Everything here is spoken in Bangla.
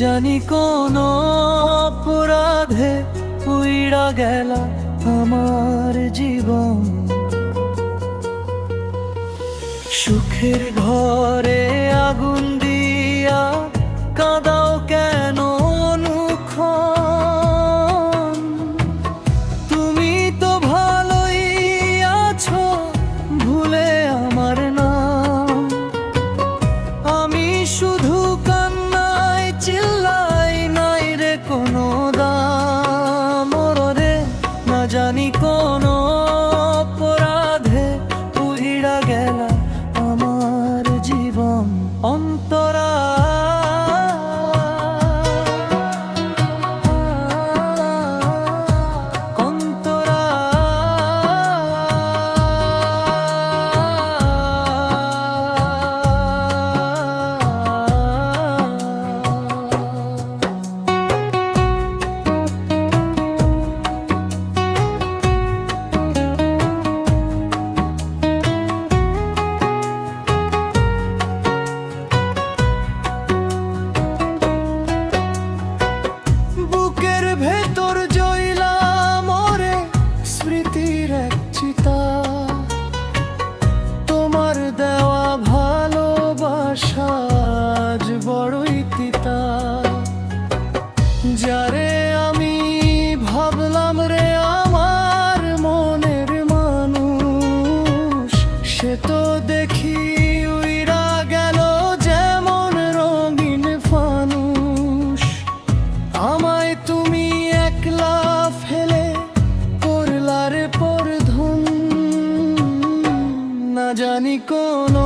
জানি কোন অপরাধে উইড়া গেলা আমার জীবন। সুখের ঘরে আগুন দিয়া কাঁদাও কেন অনুক্ষণ? তুমি তো ভালোই আছো ভুলে আমার নাম। আমি শুধু কান্নায় চিল্লাই, নাই রে কোনো দাম। ওরে না জানি কোন অপরাধে উইড়া গেলা আমার জীবন। অন্তরা ভেতর জইলা মরে স্মৃতির এক চিতা। তোমার দেওয়া ভালোবাসা আজ বড়ই তিতা। যারে আমি ভাবলাম রে আমার মনের মানুষ, সে তো দেখি উইরা গেল যেমন রঙিন ফানুষ। আমায় তুমি একলা ফেলে করলারে পরধন। না জানি কোন